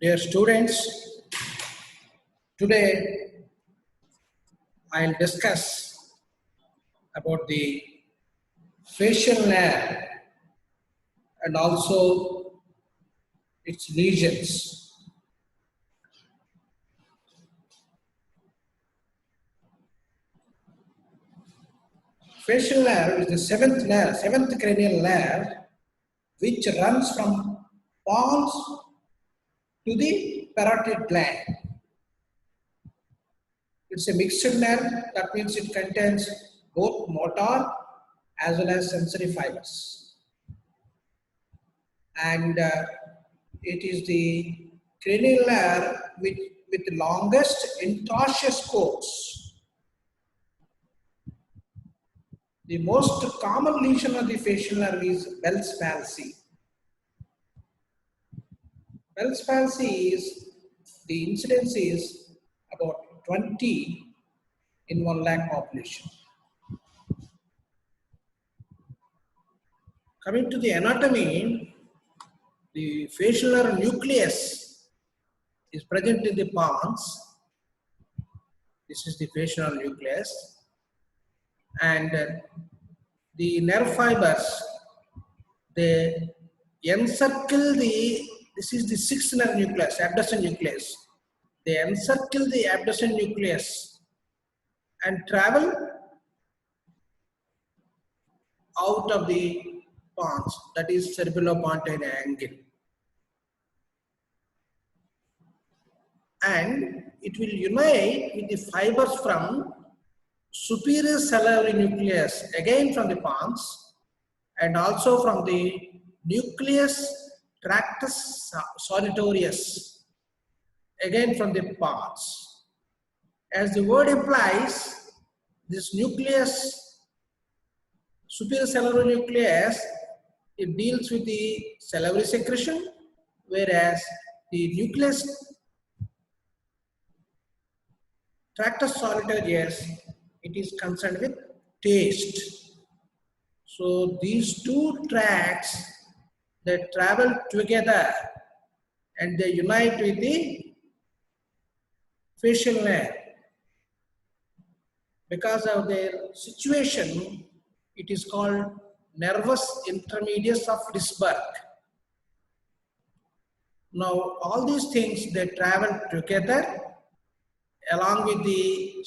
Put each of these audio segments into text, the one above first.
Dear students, today I'll discuss about the facial layer and also its lesions. Facial layer is the seventh cranial layer, which runs from pons to the parotid gland. It's a mixed nerve, that means it contains both motor as well as sensory fibers. And it is the cranial layer with the longest interosseous course. The most common lesion of the facial nerve is Bell's palsy. Bell's palsy is, the incidence is about 20 in 1 lakh population. Coming to the anatomy, the facial nerve nucleus is present in the pons. This is the facial nerve nucleus. And the nerve fibers, they encircle this is the sixth nerve nucleus, abducens nucleus. They encircle the abducens nucleus and travel out of the pons, that is cerebellopontine angle. And it will unite with the fibers from superior salivary nucleus, again from the pons, and also from the nucleus tractus solitarius, again from the pons. As the word implies, this nucleus, superior salivary nucleus, it deals with the salivary secretion, whereas the nucleus tractus solitarius, it is concerned with taste. So these two tracts, they travel together and they unite with the facial nerve. Because of their situation, it is called nervus intermedius of Risberg. Now all these things, they travel together along with the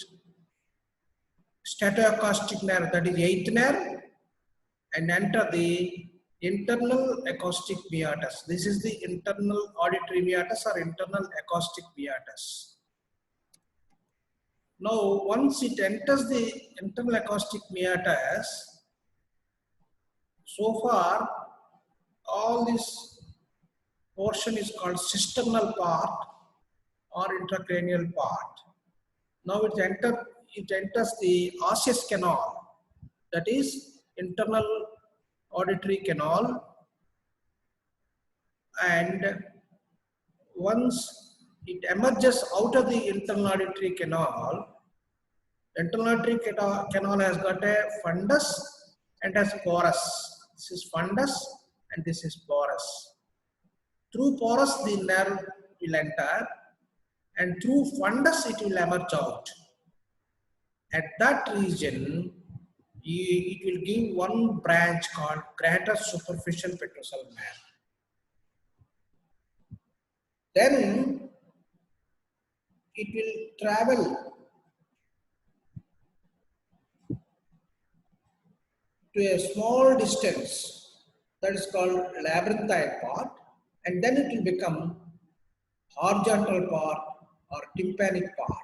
statoacoustic nerve, that is eighth nerve, and enter the internal acoustic meatus. This is the internal auditory meatus or internal acoustic meatus. Now, once it enters the internal acoustic meatus, so far all this portion is called cisternal part or intracranial part. Now it enters the osseous canal, that is internal auditory canal, and once it emerges out of the internal auditory canal, internal auditory canal has got a fundus and has porus. This is fundus and this is porus. Through porus the nerve will enter, and through fundus it will emerge out. At that region, it will give one branch called greater superficial petrosal nerve. Then it will travel to a small distance, that is called labyrinthine part, and then it will become horizontal part or tympanic part.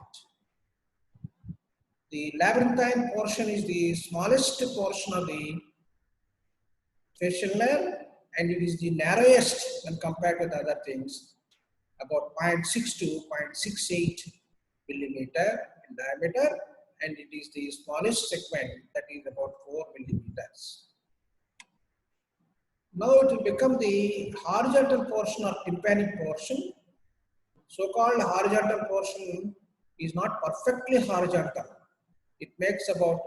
The labyrinthine portion is the smallest portion of the facial nerve, and it is the narrowest when compared with other things, about 0.6 to 0.68 millimeter in diameter, and it is the smallest segment, that is about 4 millimeters. Now it will become the horizontal portion or tympanic portion. So-called horizontal portion is not perfectly horizontal. It makes about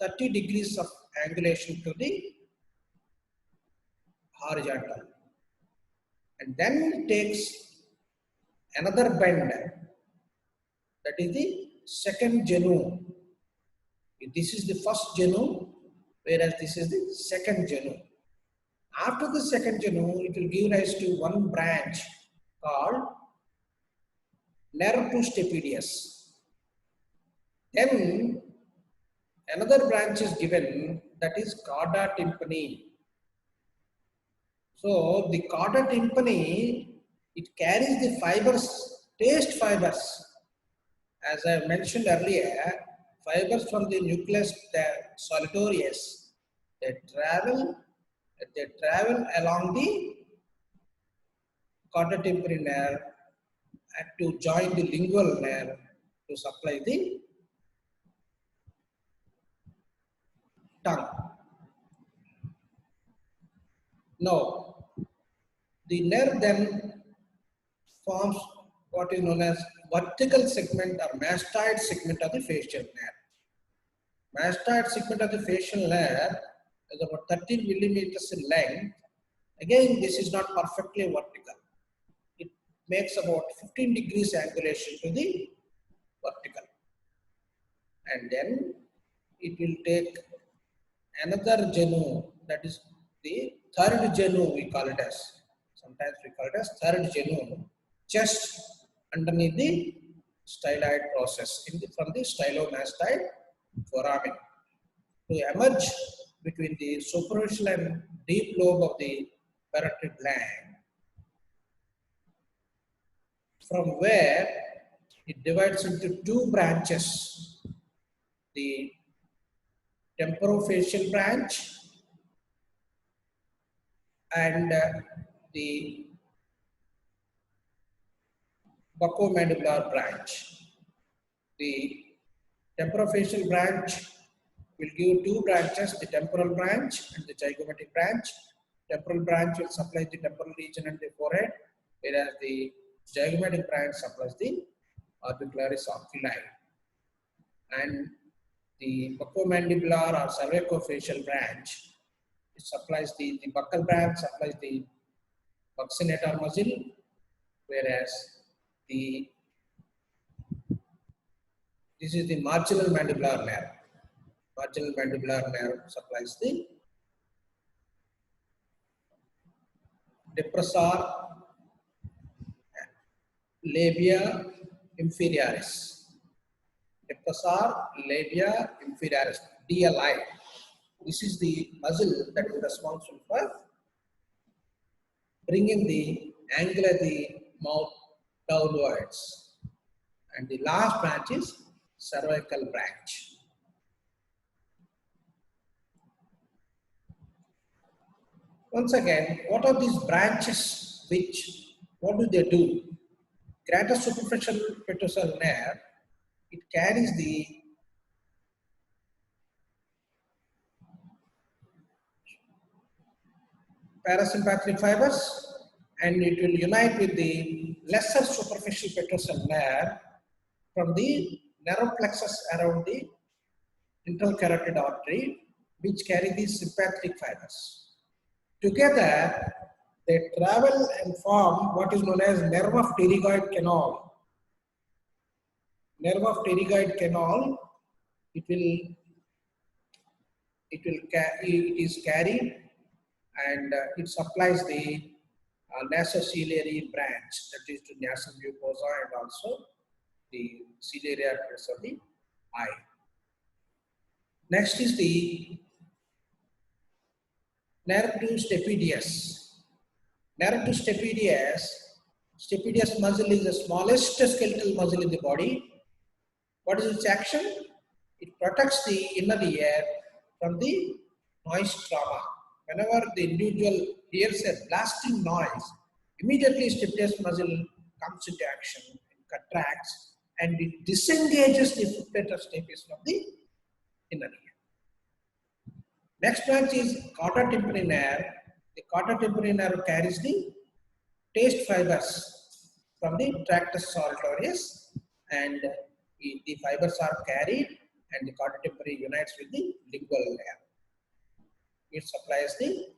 30 degrees of angulation to the horizontal. And then it takes another bend, that is the second genu. This is the first genu, whereas this is the second genu. After the second genu, it will give rise to one branch called nerve to stapedius. Then another branch is given, that is cauda tympani. So the cauda tympani, it carries the fibers, taste fibers. As I mentioned earlier, fibers from the nucleus solitarius, they travel along the cauda tympani nerve and to join the lingual nerve to supply the tongue. Now, the nerve then forms what is known as vertical segment or mastoid segment of the facial nerve. Mastoid segment of the facial nerve is about 13 millimeters in length. Again, this is not perfectly vertical. It makes about 15 degrees angulation to the vertical. And then it will take another genu, that is the third genu we call it as. Sometimes we call it as third genu, just underneath the styloid process from the stylomastoid foramen to emerge between the superficial and deep lobe of the parotid gland, from where it divides into two branches, the temporofacial branch and the buccomandibular branch. The temporofacial branch will give two branches, the temporal branch and the zygomatic branch. Temporal branch will supply the temporal region and the forehead, whereas the zygomatic branch supplies the orbicularis oculi. And the buccomandibular or cervicofacial branch, it supplies the buccal branch supplies the buccinator muscle, whereas this is the marginal mandibular nerve. Marginal mandibular nerve supplies the depressor labia inferioris. Depressor labia inferioris, DLI. This is the muscle that is responsible for bringing the angle of the mouth downwards. And the last branch is cervical branch. Once again, what are these branches what do they do? Gradus superficial petrosal nerve, it carries the parasympathetic fibers and it will unite with the lesser superficial petrosal nerve from the nerve plexus around the internal carotid artery, which carry these sympathetic fibers. Together, they travel and form what is known as nerve of pterygoid canal. Nerve of pterygoid canal, it is carried and it supplies the nasociliary branch, that is to nasal mucosa and also the ciliary arteries of the eye. Next is the nerve to stapedius. Nerve to stapedius muscle is the smallest skeletal muscle in the body. What is its action? It protects the inner ear from the noise trauma. Whenever the individual hears a blasting noise, immediately stapedius muscle comes into action, it contracts, and it disengages the fructator stapes from the inner ear. Next branch is cauda tympani nerve. The cauda tympani nerve carries the taste fibers from the tractus solitarius, and the fibers are carried and the cauda tympani unites with the lingual nerve. It supplies the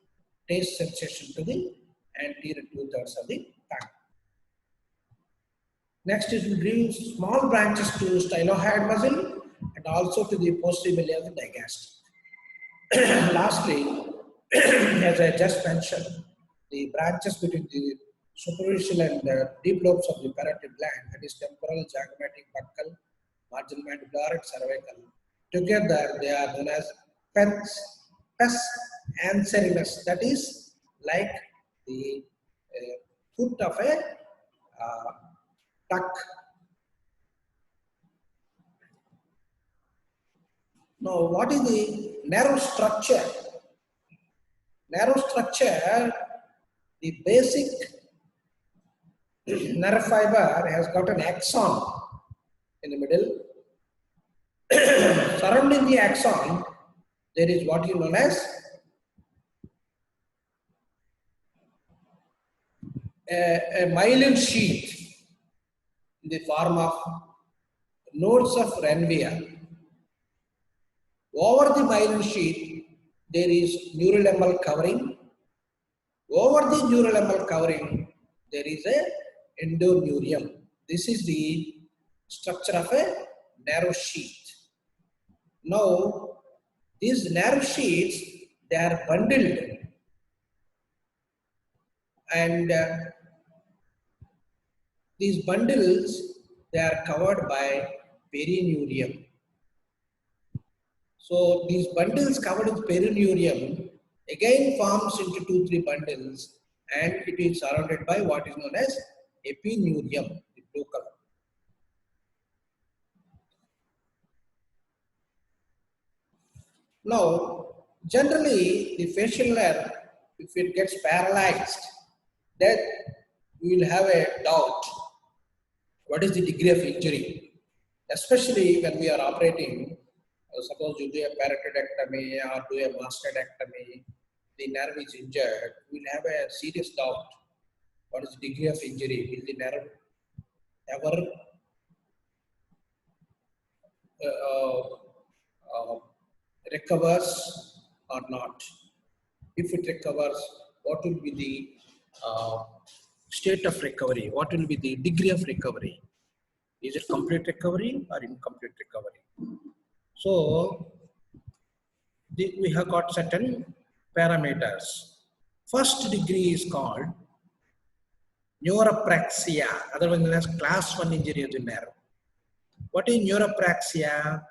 taste sensation to the anterior 2/3 of the tongue. Next, it will bring small branches to stylohyoid muscle and also to the posterior of the digastric. Lastly, as I just mentioned, the branches between the superficial and deep lobes of the parotid gland, that is temporal, zygomatic, buccal, marginal mandibular, and cervical. Together, they are known as pes anserinus. That is like the foot of a duck. Now, what is the narrow structure? Narrow structure, the basic nerve fiber has got an axon in the middle. Surrounding the axon, there is what you known as a myelin sheath in the form of nodes of Ranvier. Over the myelin sheath, there is neurolemmal covering. Over the neurolemmal covering, there is a endoneurium. This is the structure of a narrow sheath. Now, these narrow sheaths, they are bundled, and these bundles, they are covered by perineurium. So these bundles covered with perineurium again forms into 2-3 bundles, and it is surrounded by what is known as epineurium, the blue color. Now, generally the facial nerve, if it gets paralyzed, then we will have a doubt what is the degree of injury, especially when we are operating. Suppose you do a paratodectomy or do a mastectomy, the nerve is injured, we will have a serious doubt. What is the degree of injury? Will the nerve ever recovers or not? If it recovers, what will be the state of recovery? What will be the degree of recovery? Is it complete recovery or incomplete recovery? So, we have got certain parameters. First degree is called neuropraxia, otherwise known as class 1 injury of the nerve. What is neuropraxia?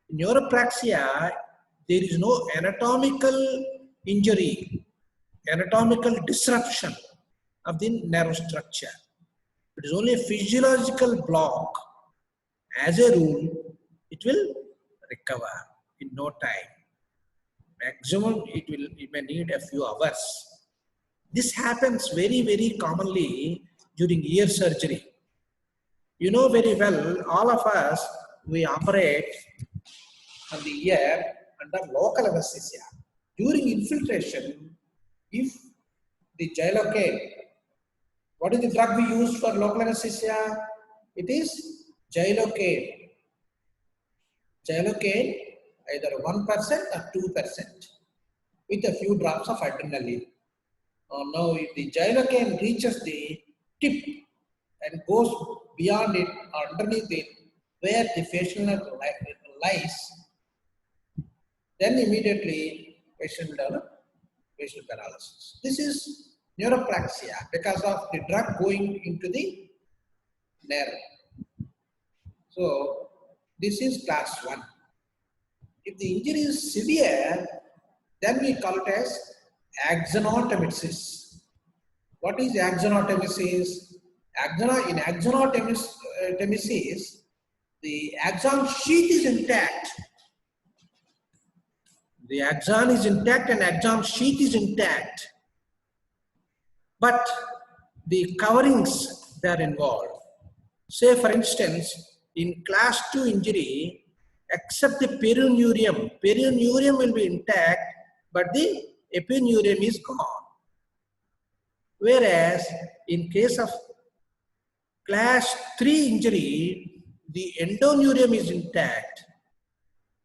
In neuropraxia, there is no anatomical injury, anatomical disruption of the nerve structure. It is only a physiological block. As a rule, it will recover in no time. Maximum, it may need a few hours. This happens very, very commonly during ear surgery. You know very well, all of us, we operate on the ear under local anesthesia. During infiltration, if the xylocaine, what is the drug we use for local anesthesia? It is xylocaine. Xylocaine, either 1% or 2% with a few drops of adrenaline. Now, if the xylocaine reaches the tip and goes beyond it or underneath it, where the facial nerve lies, then immediately patient will develop facial paralysis. This is neuropraxia because of the drug going into the nerve. So, this is class 1. If the injury is severe, then we call it as axonotemesis. What is axonotemesis? In axonotemesis, the axon sheath is intact. The axon is intact and axon sheath is intact. But the coverings that are involved. Say for instance, in class 2 injury, except the perineurium will be intact, but the epineurium is gone. Whereas in case of class 3 injury, the endoneurium is intact.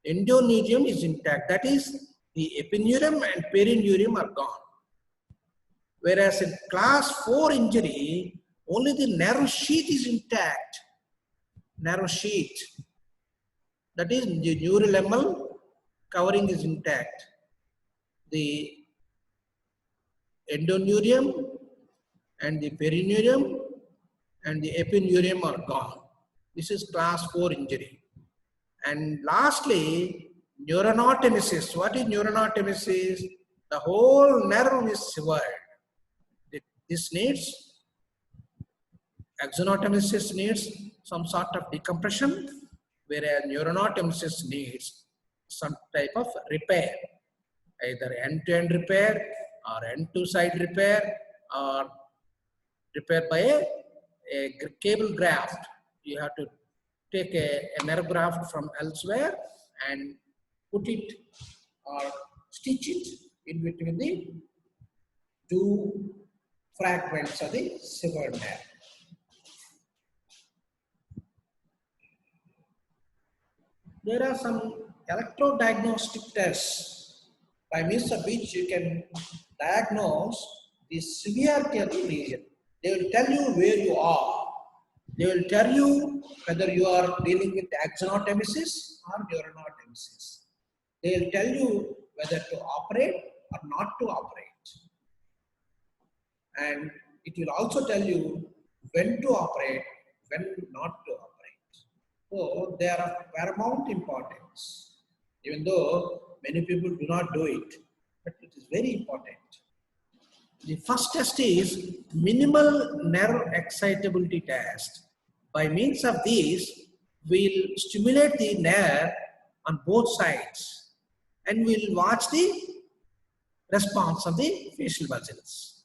Endoneurium is intact, that is, the epineurium and perineurium are gone. Whereas in class 4 injury, only the nerve sheath is intact. Nerve sheath, that is the neural enamel covering is intact. The endoneurium and the perineurium and the epineurium are gone. This is class 4 injury. And lastly, neuroanastomosis. What is neuroanastomosis? The whole nerve is severed. This needs, axonatomosis needs some sort of decompression, whereas neuroanastomosis needs some type of repair, either end-to-end repair or end-to-side repair or repair by a cable graft. You have to take a nerve graft from elsewhere and put it or stitch it in between the two fragments of the severed nerve. There are some electrodiagnostic tests by means of which you can diagnose the severity of the lesion. They will tell you where you are. They will tell you whether you are dealing with axonatomosis or neuroanastomosis. They will tell you whether to operate or not to operate. And it will also tell you when to operate, when not to operate. So they are of paramount importance, even though many people do not do it, but it is very important. The first test is minimal nerve excitability test. By means of this, we'll stimulate the nerve on both sides and we'll watch the response of the facial muscles.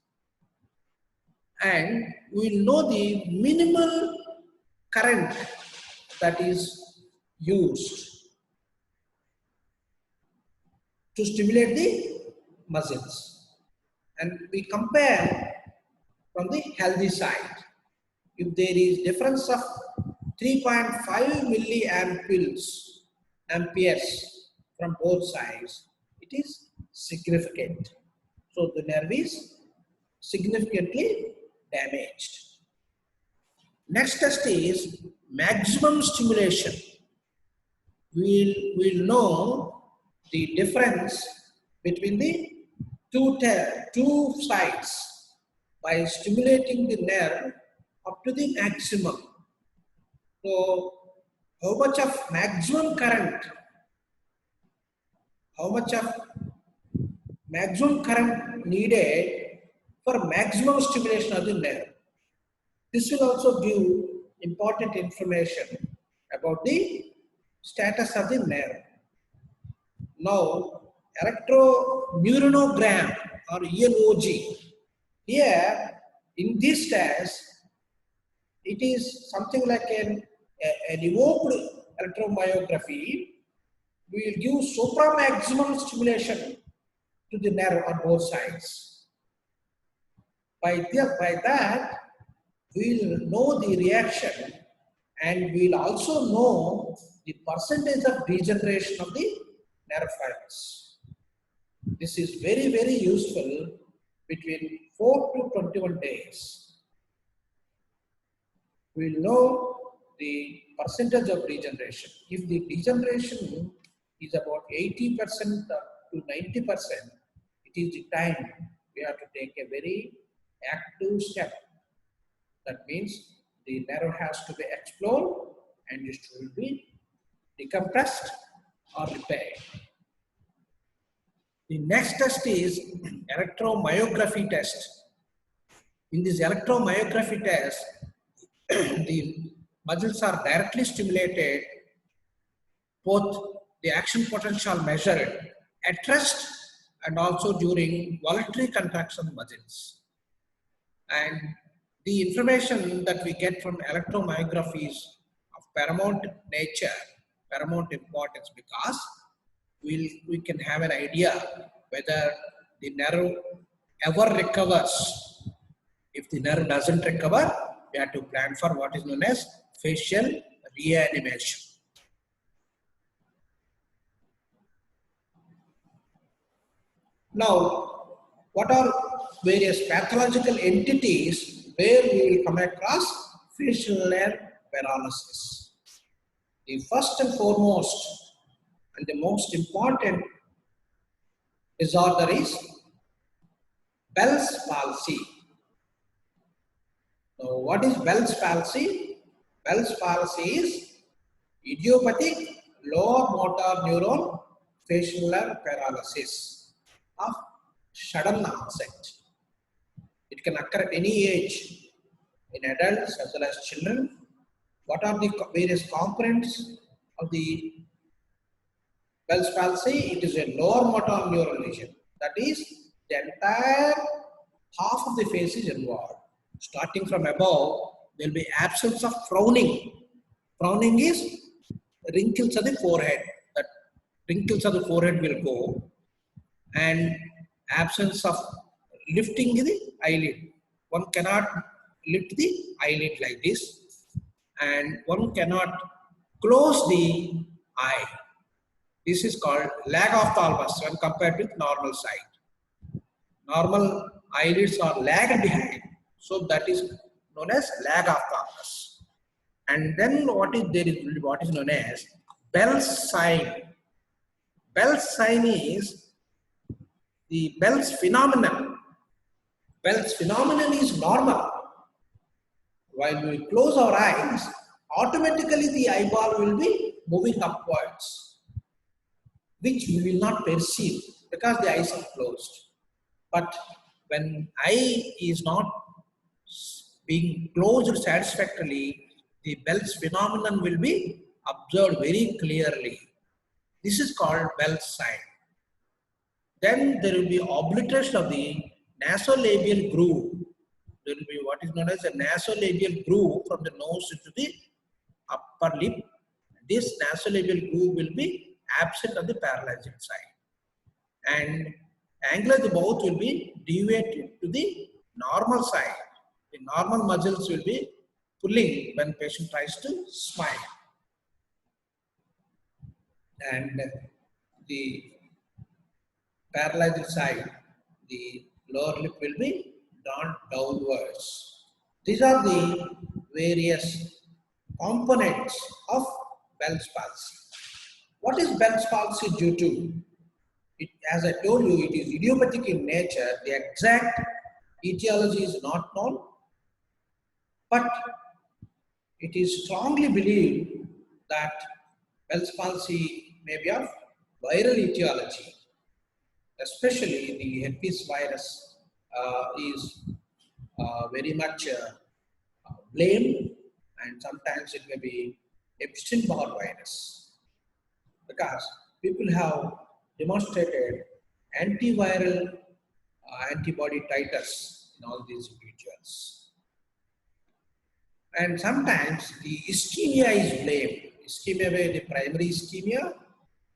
And we'll know the minimal current that is used to stimulate the muscles. And we compare from the healthy side. If there is difference of 3.5 milliamperes from both sides, it is significant. So the nerve is significantly damaged. Next test is maximum stimulation. We'll know the difference between the two sides by stimulating the nerve up to the maximum. So how much of maximum current, needed for maximum stimulation of the nerve. This will also give important information about the status of the nerve. Now, electromyography or EMOG. Here, in this test, it is something like an evoked electromyography. We will give supramaximum stimulation to the nerve on both sides. By that, we will know the reaction and we will also know the percentage of degeneration of the nerve fibers. This is very, very useful between 4 to 21 days. We will know the percentage of degeneration. If the degeneration is about 80% to 90%, it is the time we have to take a very active step. That means the nerve has to be explored and it will be decompressed or repaired. The next test is electromyography test. In this electromyography test, the muscles are directly stimulated, both the action potential measured at rest and also during voluntary contraction muscles. And the information that we get from electromyography is of paramount nature, paramount importance, because we can have an idea whether the nerve ever recovers. If the nerve doesn't recover, we have to plan for what is known as facial reanimation. Now, what are various pathological entities where we will come across facial layer paralysis. The first and foremost and the most important disorder is Bell's palsy. Now, what is Bell's palsy? Bell's palsy is idiopathic lower motor neuron facial paralysis of sudden onset. It can occur at any age in adults as well as children. What are the various components of the Bell's palsy? It is a lower motor neuron lesion. That is, the entire half of the face is involved. Starting from above, there will be absence of frowning. Frowning is wrinkles of the forehead. That wrinkles of the forehead will go, and absence of lifting the eyelid. One cannot lift the eyelid like this, and one cannot close the eye. This is called lag of thalamus when compared with normal side. Normal eyelids are lagged behind, so that is known as lag of thalamus. And then what is known as Bell's sign. Bell's sign is the Bell's phenomenon. Bell's phenomenon is normal. While we close our eyes, automatically the eyeball will be moving upwards, which we will not perceive because the eyes are closed. But when eye is not being closed satisfactorily, the Bell's phenomenon will be observed very clearly. This is called Bell's sign. Then there will be obliteration of the nasolabial groove. There will be what is known as a nasolabial groove from the nose to the upper lip. This nasolabial groove will be absent on the paralyzed side. And angle of the mouth will be deviated to the normal side. The normal muscles will be pulling when patient tries to smile. And the paralyzed side, the lower lip will be drawn downwards. These are the various components of Bell's palsy. What is Bell's palsy due to? As I told you, it is idiopathic in nature. The exact etiology is not known, but it is strongly believed that Bell's palsy may be of viral etiology. Especially the herpes virus is very much blamed, and sometimes it may be Epstein-Barr virus, because people have demonstrated antiviral antibody titers in all these individuals. And sometimes the ischemia is blamed. Ischemia may be primary ischemia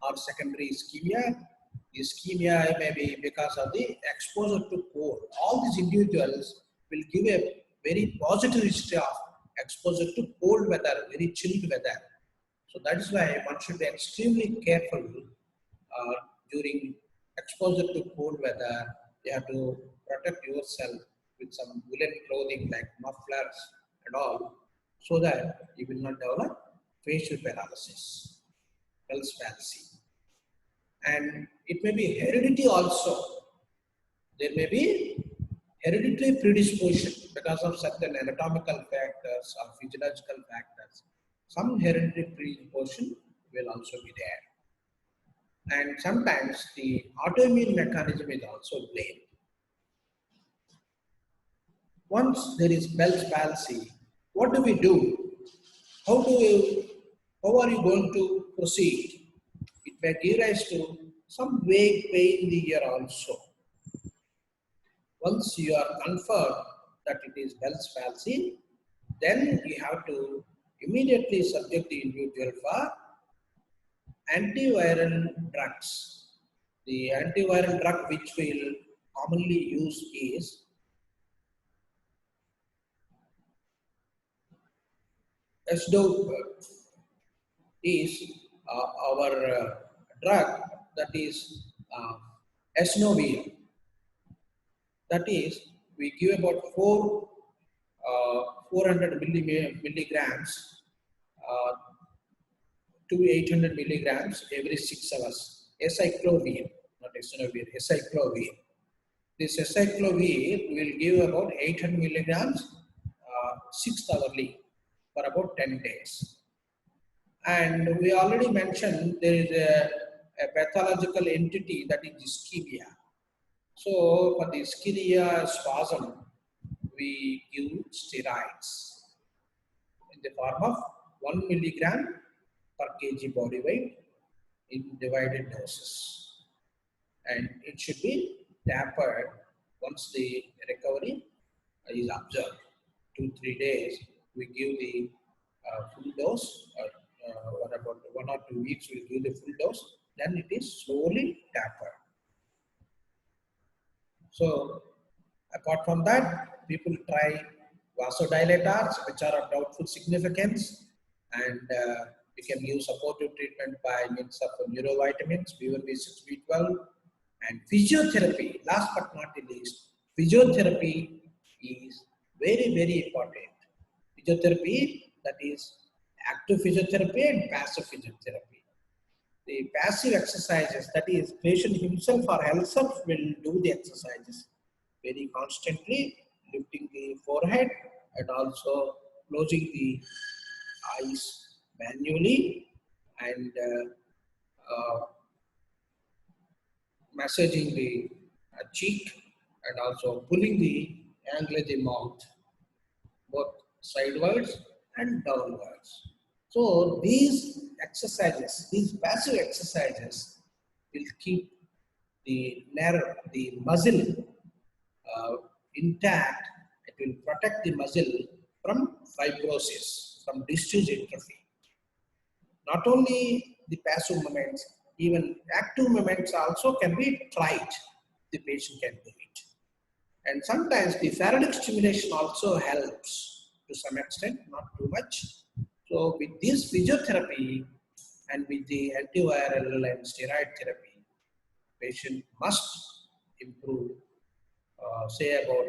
or secondary ischemia. The ischemia may be because of the exposure to cold. All these individuals will give a very positive history of exposure to cold weather, very chilled weather. So that is why one should be extremely careful during exposure to cold weather. You have to protect yourself with some woolen clothing like mufflers and all, so that you will not develop facial paralysis, Bell's palsy. And it may be heredity also. There may be hereditary predisposition because of certain anatomical factors or physiological factors. Some hereditary predisposition will also be there. And sometimes the autoimmune mechanism is also blamed. Once there is Bell's palsy, what do we do? How are you going to proceed? It may give rise to some vague pain in the ear also. Once you are confirmed that it is Bell's palsy, then you have to immediately subject the individual for antiviral drugs. The antiviral drug which we will commonly use is Esdoper. Is our drug that is Esnovir. That is, we give about 4 400 milligrams to 800 milligrams every 6 hours. Acyclovir, not isonavir, acyclovir. This acyclovir will give about 800 milligrams 6 hourly for about 10 days. And we already mentioned there is a pathological entity that is ischemia. So for the ischemia spasm, we give steroids in the form of 1 milligram per kg body weight in divided doses. And it should be tapered once the recovery is observed. 2-3 days, we give the full dose, or about 1 or 2 weeks, we give the full dose, then it is slowly tapered. So, apart from that, people try vasodilators, which are of doubtful significance, and we can give supportive treatment by means of neurovitamins, B1, B6, B12, and physiotherapy. Last but not the least, physiotherapy is very, very important. Physiotherapy, that is active physiotherapy and passive physiotherapy. The passive exercises, that is patient himself or herself will do the exercises very constantly, lifting the forehead and also closing the eyes manually, and massaging the cheek, and also pulling the angle of the mouth, both sidewards and downwards. So these exercises, these passive exercises will keep the nerve, the muscle intact. It will protect the muscle from fibrosis, from disease atrophy. Not only the passive movements, even active movements also can be tried. The patient can do it. And sometimes the Faraday stimulation also helps to some extent, not too much. So with this physiotherapy and with the antiviral and steroid therapy, patient must improve, say about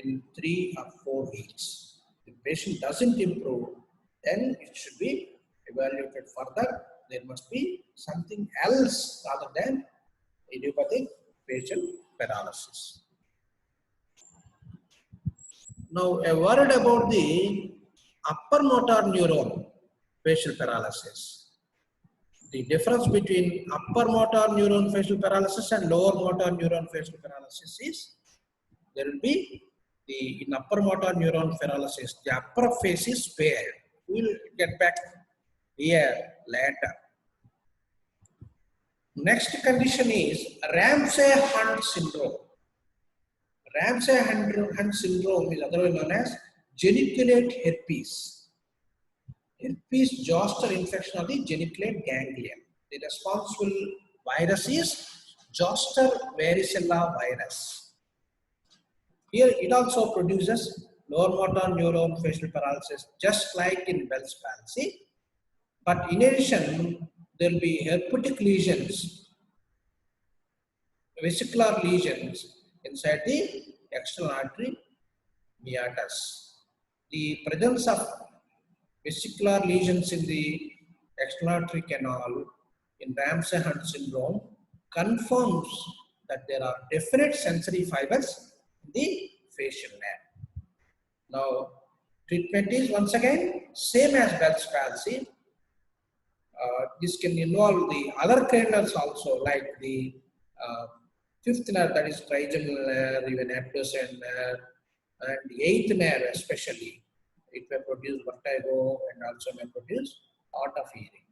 in 3 or 4 weeks. If the patient doesn't improve, then it should be evaluated further. There must be something else rather than idiopathic facial paralysis. Now, a word about the upper motor neuron facial paralysis. The difference between upper motor neuron facial paralysis and lower motor neuron facial paralysis is there will be in upper motor neuron paralysis, the upper face is spared. We will get back here later. Next condition is Ramsay-Hunt syndrome. Ramsay-Hunt syndrome is otherwise known as geniculate herpes. Herpes zoster infection of the geniculate ganglion. The responsible virus is zoster varicella virus. Here it also produces lower motor neuron facial paralysis, just like in Bell's palsy. But in addition, there will be herpetic lesions, vesicular lesions inside the external artery meatus. The presence of vesicular lesions in the external artery canal in Ramsay-Hunt syndrome confirms that there are definite sensory fibers in the facial nerve. Now, treatment is once again same as Bell's palsy. This can involve the other cranials also, like the fifth nerve, that is trigeminal nerve, even abducens nerve, and the eighth nerve especially. It may produce vertigo and also may produce hard of hearing.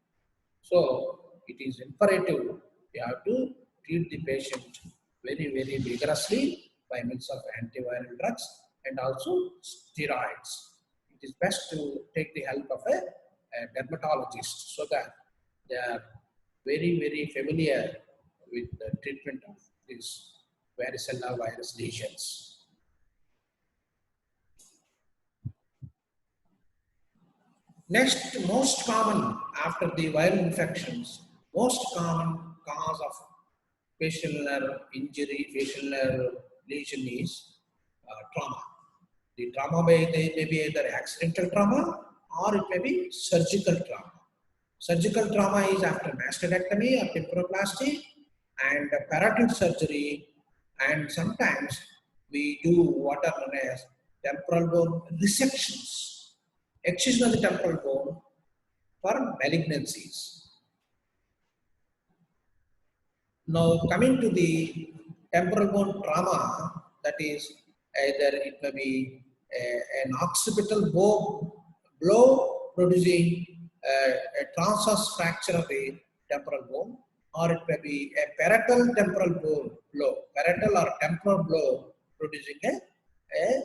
So it is imperative you have to treat the patient very, very vigorously by means of antiviral drugs and also steroids. It is best to take the help of a dermatologist so that they are very, very familiar with the treatment of these varicella virus lesions. Next, most common after the viral infections, most common cause of facial nerve injury, facial nerve lesion is trauma. The trauma may be either accidental trauma or it may be surgical trauma. Surgical trauma is after mastectomy or temploroplasty and parotid surgery, and sometimes we do what are known as temporal bone resections, excision of the temporal bone for malignancies. Now coming to the temporal bone trauma, that is either it may be an occipital blow producing a transverse fracture of the temporal bone, or it may be a parietal temporal blow, parietal or temporal blow producing a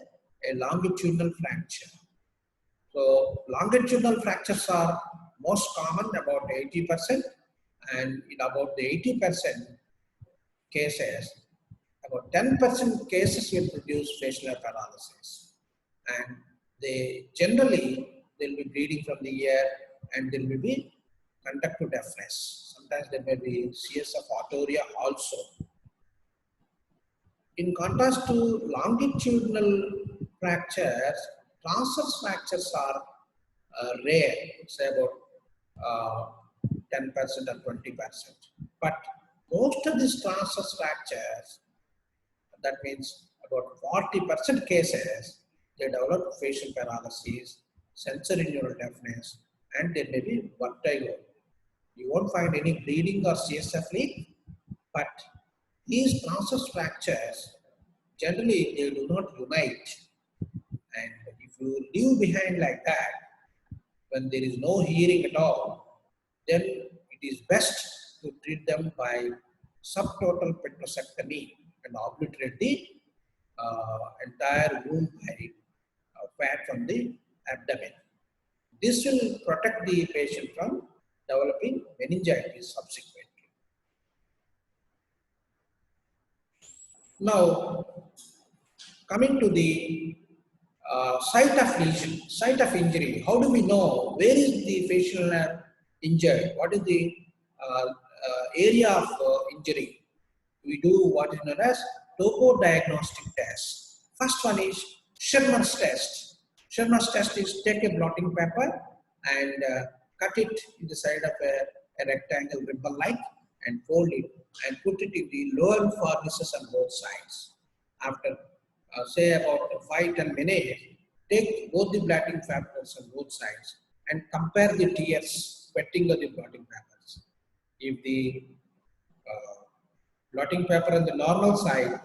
longitudinal fracture. So longitudinal fractures are most common, about 80%, and in about the 80% cases, about 10% cases will produce facial hair paralysis, and they generally they'll be bleeding from the ear and there will be conductive deafness. Sometimes there may be CSF autoria also. In contrast to longitudinal fractures, transverse fractures are rare, say about 10% or 20%. But most of these transverse fractures, that means about 40% cases, they develop facial paralysis, sensory neural deafness, and there may be vertigo. You won't find any bleeding or CSF leak, but these transverse fractures, generally they do not unite. And if you leave behind like that, when there is no hearing at all, then it is best to treat them by subtotal petrosectomy and obliterate the entire wound by fat from the abdomen. This will protect the patient from developing meningitis subsequently. Now, coming to the site of lesion, site of injury, how do we know where is the facial nerve injured? What is the area of injury? We do what is known as topodiagnostic test. First one is Sherman's test. Sherman's test is take a blotting paper and cut it in the side of a rectangle ribbon-like and fold it and put it in the lower pharynxes on both sides. After say about 5-10 minutes, take both the blotting papers on both sides and compare the tears, wetting of the blotting papers. If the blotting paper on the normal side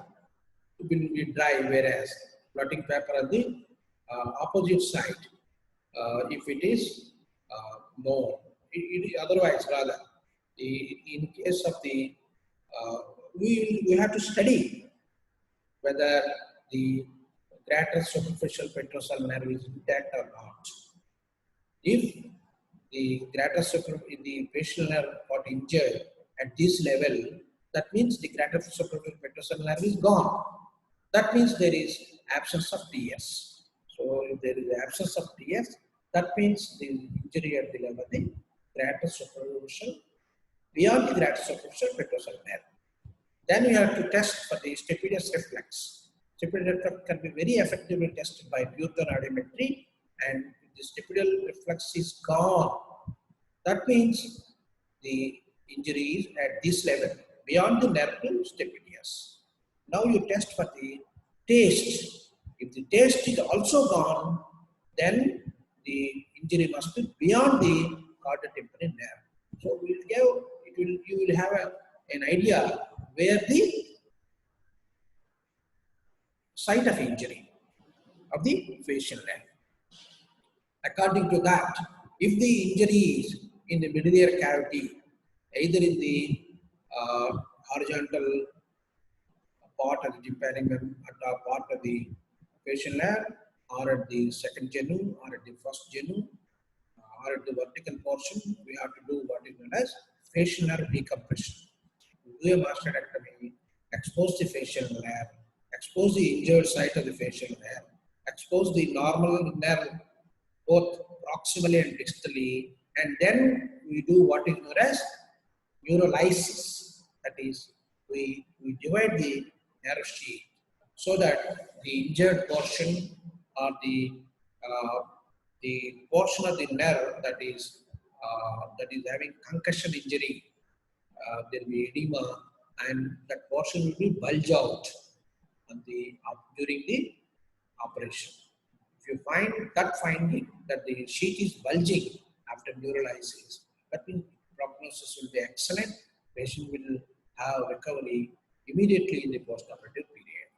will be dry, whereas blotting paper on the opposite side, if it is more, otherwise rather, in case of the, we have to study whether the greater superficial petrosal nerve is intact or not. If the greater the facial nerve got injured at this level, that means the greater superficial petrosal nerve is gone. That means there is absence of TS. So if there is absence of TS, that means the injury at the level of the greater superficial, beyond the greater superficial petrosal nerve. Then we have to test for the stapedius reflex. Stapedial reflex can be very effectively tested by Bürger audiometry, and if the stapedial reflex is gone, that means the injury is at this level, beyond the nerve to stapedius. Now you test for the taste. If the taste is also gone, then the injury must be beyond the chordotympanic nerve. So you will have an idea where the site of injury of the facial nerve. According to that, if the injury is in the middle ear cavity, either in the horizontal part of the tympanic part of the facial nerve, or at the second genu, or at the first genu, or at the vertical portion, we have to do what is known as facial nerve decompression. Do a mastectomy, expose the facial nerve, expose the injured site of the facial nerve, expose the normal nerve both proximally and distally, and then we do what is known as neurolysis. That is, we divide the nerve sheath so that the injured portion or the portion of the nerve that is having concussion injury, there will be edema, and that portion will be bulge out during the operation. If you find that finding that the sheet is bulging after neurolysis, that means prognosis will be excellent. Patient will have recovery immediately in the postoperative period.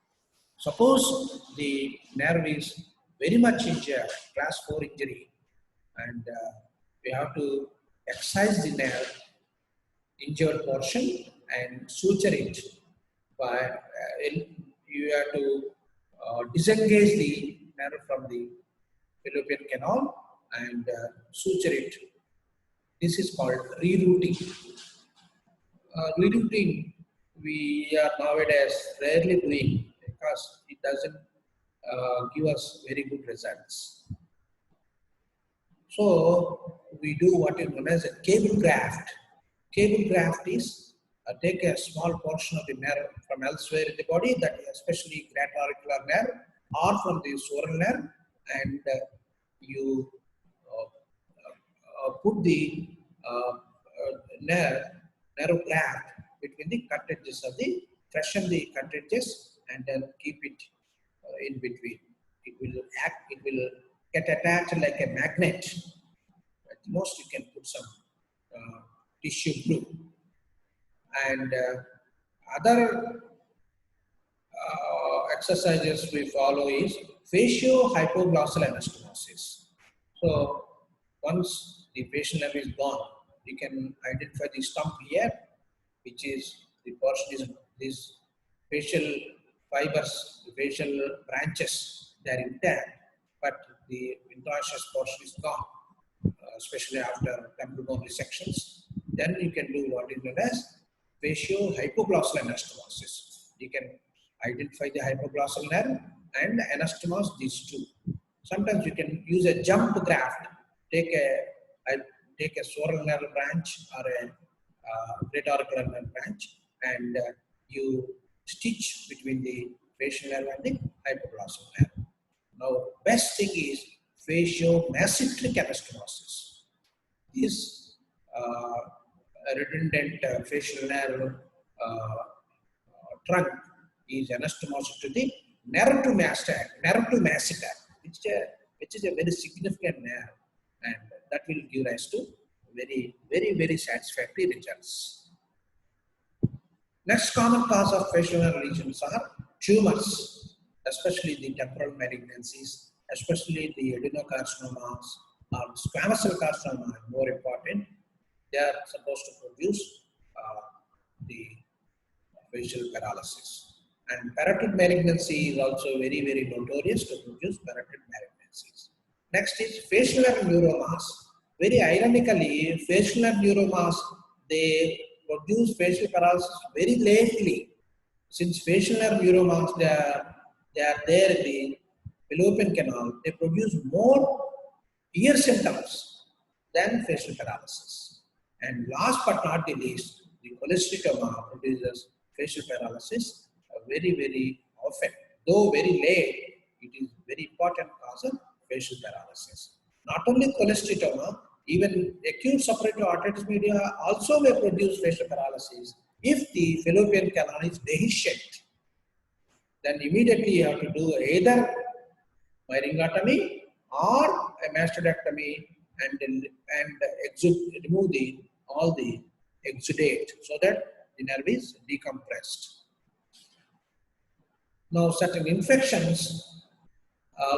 Suppose the nerve is very much injured, class 4 injury, and we have to excise the nerve injured portion and suture it by you have to disengage the nerve from the fallopian canal and suture it. This is called rerouting. Rerouting we are nowadays rarely doing because it doesn't give us very good results. So we do what is known as a cable graft. Cable graft is take a small portion of the nerve from elsewhere in the body, that is especially great auricular nerve or from the sural nerve, and you put the nerve graft between the cartilages of the, freshen the cartilages and then keep it in between. It will get attached like a magnet. At most you can put some tissue glue. And other exercises we follow is fascio-hypoglossal anastomosis. So once the facial nerve is gone, you can identify the stump here, which is the portion is these facial fibers, the facial branches, they are intact, but the interosseous portion is gone, especially after temporal bone resections. Then you can do what is known as fascio-hypoglossal anastomosis. You can identify the hypoglossal nerve and anastomose these two. Sometimes you can use a jump graft. Take a sural nerve branch or a great auricular nerve branch, and you stitch between the facial nerve and the hypoglossal nerve. Now, best thing is fascio-mesenteric anastomosis. This redundant facial nerve trunk is anastomosed to the nerve to masseter, which is a very significant nerve, and that will give rise to very satisfactory results. Next common cause of facial nerve lesions are tumors, especially the temporal malignancies, especially the adenocarcinomas or squamous cell carcinoma, more important. They are supposed to produce the facial paralysis. And parotid malignancy is also very notorious to produce parotid malignancies. Next is facial nerve neuromas. Very ironically, facial nerve neuromas, they produce facial paralysis very lately. Since facial nerve neuromas, they are there in the fallopian canal, they produce more ear symptoms than facial paralysis. And last but not the least, the cholesteatoma produces facial paralysis very often. Though very late, it is very important cause of facial paralysis. Not only cholesteatoma, even acute suppurative arteritis media also may produce facial paralysis if the fallopian canal is dehiscent. Then immediately you have to do either myringotomy or a mastectomy and remove all the exudate so that the nerve is decompressed. Now, certain infections,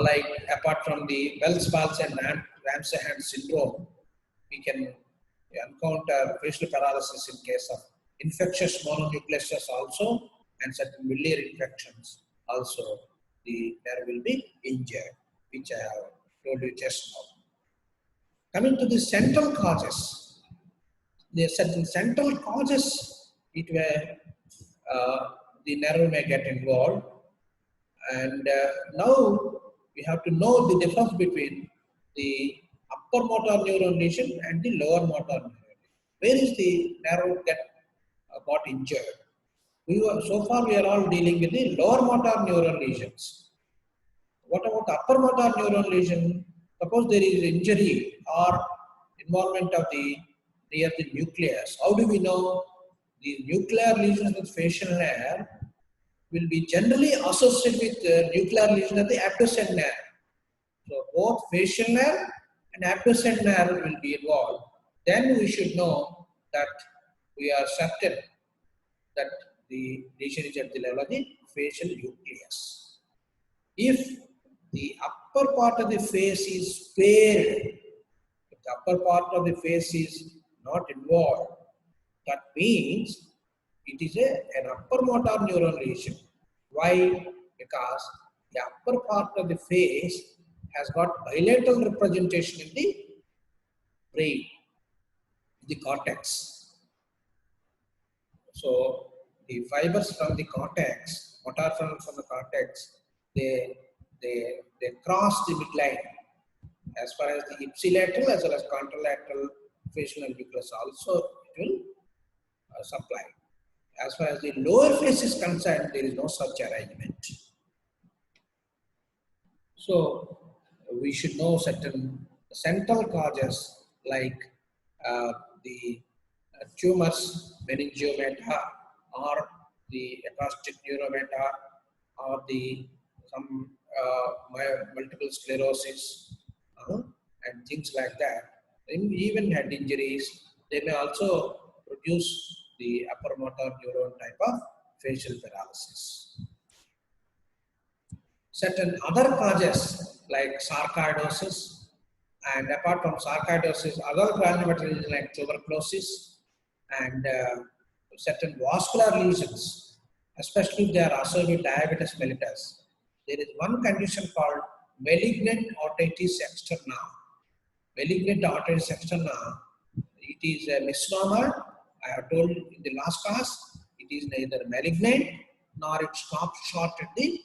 like apart from the Bell's palsy and Ramsay-Hunt syndrome, we can encounter facial paralysis in case of infectious mononucleosis also, and certain biliary infections also. The nerve will be injured, which I have told you just now. Coming to the central causes, there are certain central causes where the nerve may get involved. And now we have to know the difference between the upper motor neuron lesion and the lower motor neuron lesion. Where is the nerve got injured? So far we are all dealing with the lower motor neuron lesions. What about upper motor neuron lesion? Suppose there is injury or involvement of the near the nucleus. How do we know? The nuclear lesions with facial nerve will be generally associated with nuclear lesion of the abducent nerve. So both facial nerve and abducent nerve will be involved. Then we should know that we are certain that the lesion is at the level of the facial nucleus. If the upper part of the face is spared, if the upper part of the face is not involved, that means it is an upper motor neuron lesion. Why? Because the upper part of the face has got bilateral representation in the brain, the cortex. So the fibers from the cortex, motor from the cortex, they cross the midline as far as the ipsilateral as well as contralateral facial nucleus also it will supply. As far as the lower face is concerned, there is no such arrangement. So we should know certain central causes like the tumors, meningiomata, or the acrostic neuromata, or the some multiple sclerosis, and things like that. Even head injuries, they may also produce the upper motor neuron type of facial paralysis. Certain other causes like sarcoidosis, and apart from sarcoidosis, other craniometrology like tuberculosis and certain vascular lesions, especially if they are associated with diabetes mellitus. There is one condition called malignant otitis externa. Malignant otitis externa, it is a misnomer. I have told in the last class, it is neither malignant nor it stops short at the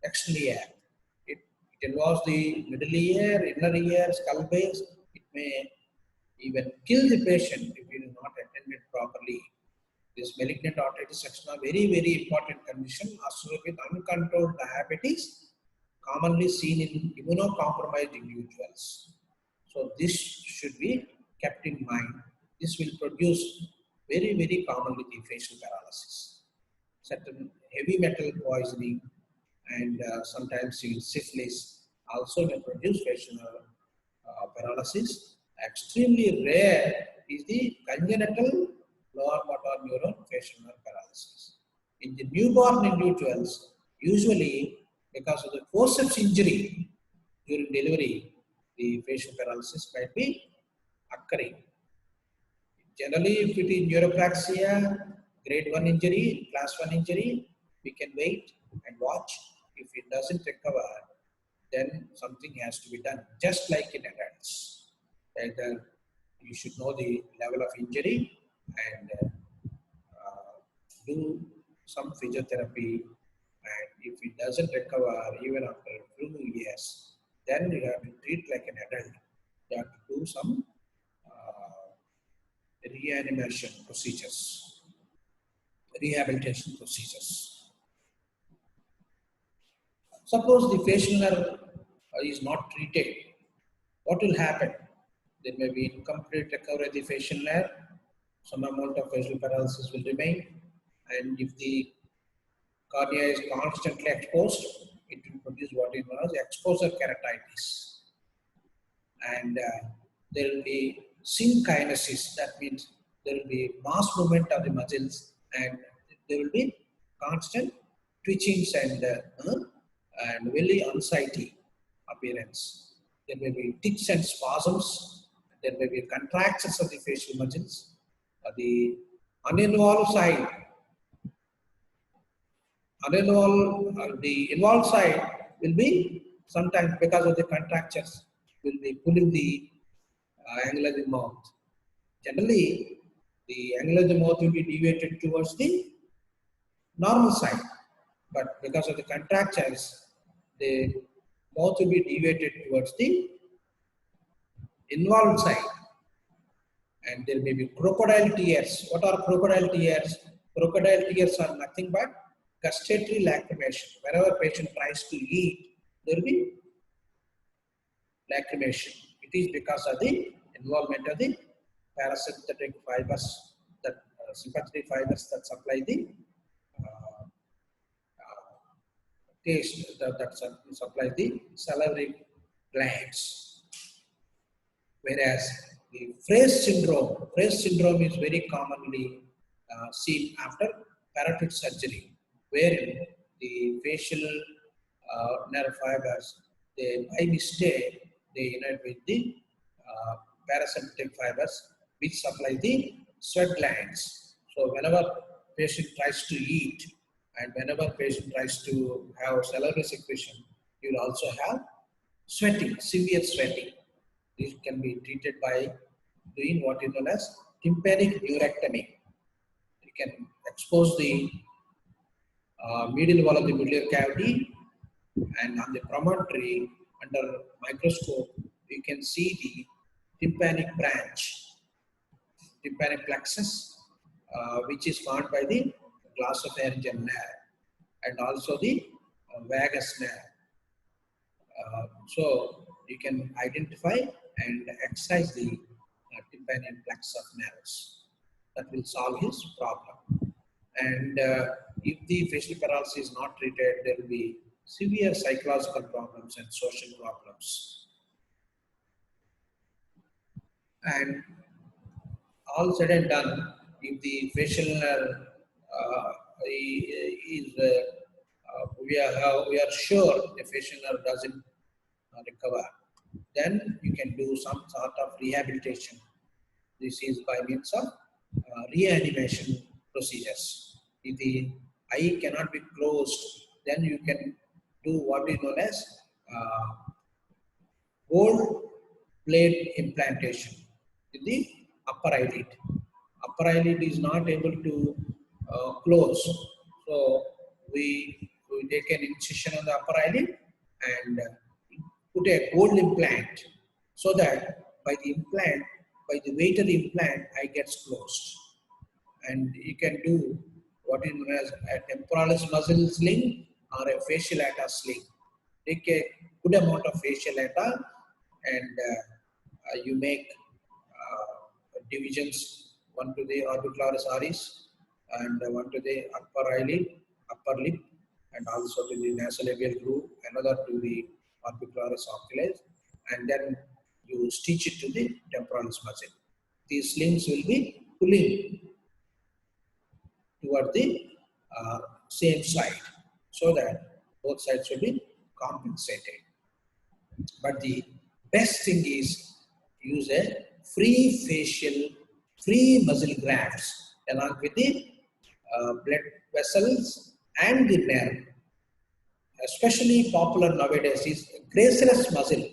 external ear. It involves the middle ear, inner ear, skull base. It may even kill the patient if it is not attended properly. This malignant otitis externa, very, very important condition associated with uncontrolled diabetes, commonly seen in immunocompromised individuals. So this should be kept in mind. This will produce very, very commonly the facial paralysis. Certain heavy metal poisoning and sometimes syphilis also may produce facial paralysis. Extremely rare is the congenital lower motor neuron facial nerve paralysis. In the newborn individuals, usually because of the forceps injury during delivery, the facial paralysis might be occurring. Generally, if it is neuropraxia, grade 1 injury, class 1 injury, we can wait and watch. If it doesn't recover, then something has to be done, just like in adults. Either you should know the level of injury and do some physiotherapy, and if it doesn't recover even after a few years, then you have to treat like an adult. You have to do some reanimation procedures, rehabilitation procedures. Suppose the facial nerve is not treated, what will happen? There may be incomplete recovery of the facial nerve, some amount of facial paralysis will remain, and if the cornea is constantly exposed, it will produce what is known as exposure keratitis. And there will be synkinesis, that means there will be mass movement of the muscles and there will be constant twitchings and very anxiety appearance. There may be tics and spasms, there may be contractions of the facial muscles. The uninvolved side, the involved side will be sometimes because of the contractures will be pulling the angle of the mouth. Generally, the angle of the mouth will be deviated towards the normal side, but because of the contractures, the mouth will be deviated towards the involved side. And there may be crocodile tears. What are crocodile tears? Crocodile tears are nothing but gustatory lacrimation. Whenever patient tries to eat, there will be lacrimation. It is because of the involvement of the parasympathetic fibers, that sympathetic fibers that supply the uh, taste, that supply the salivary glands. Whereas the Fraze syndrome is very commonly seen after parotid surgery, wherein the facial nerve fibers, they by mistake, they unite with the parasympathetic fibers which supply the sweat glands. So whenever patient tries to eat and whenever patient tries to have salivary secretion, you will also have sweating, severe sweating. This can be treated by doing what is known as tympanic neurectomy. You can expose the medial wall of the medullary cavity, and on the promontory under microscope you can see the tympanic branch, tympanic plexus, which is formed by the glossopharyngeal nerve and also the vagus nerve. So you can identify and excise the tympanic plexus of nerves. That will solve his problem. And if the facial paralysis is not treated, there will be severe psychological problems and social problems. And all said and done, if the facial nerve we are sure the facial nerve doesn't recover, then you can do some sort of rehabilitation. This is by means of reanimation procedures. If the eye cannot be closed, then you can do what is known as gold plate implantation in the upper eyelid. Upper eyelid is not able to close, so we take an incision on the upper eyelid and put a gold implant, so that by the weight of the implant, eye gets closed. And you can do what is known as a temporalis muscle sling or a fasciolata sling. Take a good amount of fasciolata and you make divisions, one to the orbicularis oris and one to the upper eyelid, upper lip, and also to the nasolabial groove, another to the orbicularis oculi, and then you stitch it to the temporalis muscle. These slings will be pulling toward the same side, so that both sides will be compensated. But the best thing is use a free muscle grafts along with the blood vessels and the nerve. Especially popular nowadays is graceless muscle.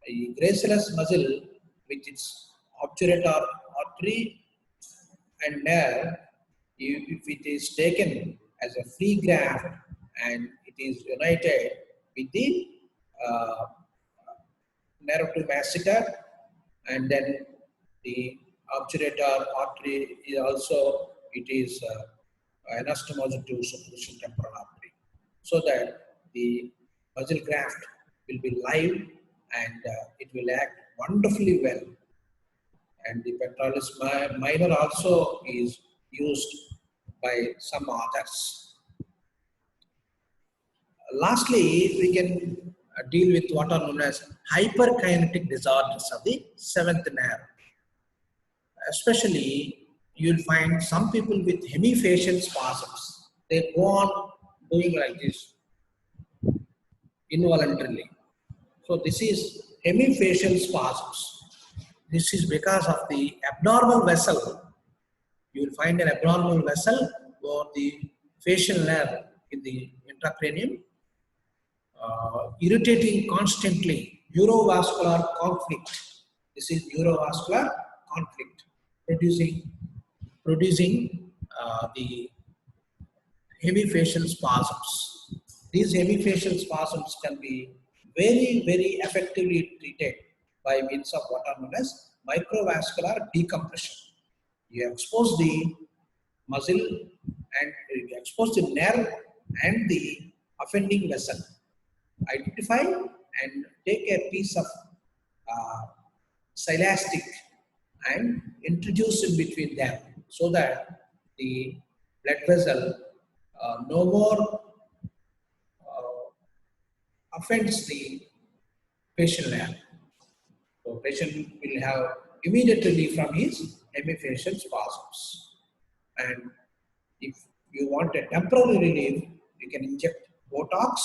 A graceless muscle with its obturator artery and nerve, if it is taken as a free graft and it is united with the uh, nerve to masseter, and then the obturator artery is also, it is anastomosed to superficial temporal artery, so that the muscle graft will be live and it will act wonderfully well. And the pectoralis minor also is used by some authors. Lastly, we can deal with what are known as hyperkinetic disorders of the seventh nerve. Especially, you'll find some people with hemifacial spasms. They go on doing like this involuntarily. So this is hemifacial spasms. This is because of the abnormal vessel. You will find an abnormal vessel or the facial nerve in the intracranium irritating constantly, neurovascular conflict. This is neurovascular conflict, producing the hemifacial spasms. These hemifacial spasms can be very, very effectively treated by means of what are known as microvascular decompression. You expose the muscle and you expose the nerve and the offending vessel. identify and take a piece of silastic and introduce in between them so that the blood vessel no more offends the facial nerve. So patient will have immediate relief from his hemifacial spasms. And if you want a temporary relief, you can inject Botox,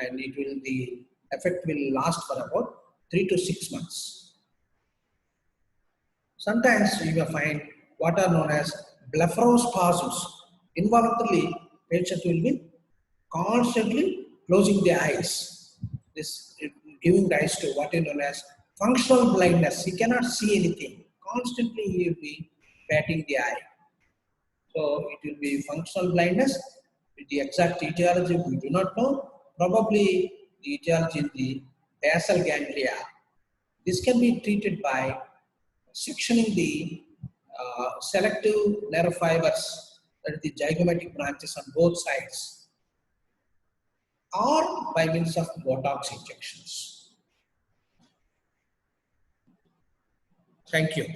and the effect will last for about 3 to 6 months. Sometimes you will find what are known as blepharospasms. Involuntarily, patient will be constantly closing the eyes. This is giving rise to what is known as functional blindness. He cannot see anything. Constantly he will be patting the eye. So it will be functional blindness. The exact etiology we do not know. Probably the etiology in the basal ganglia. This can be treated by sectioning the selective nerve fibers, that is the zygomatic branches on both sides, or by means of Botox injections. Thank you.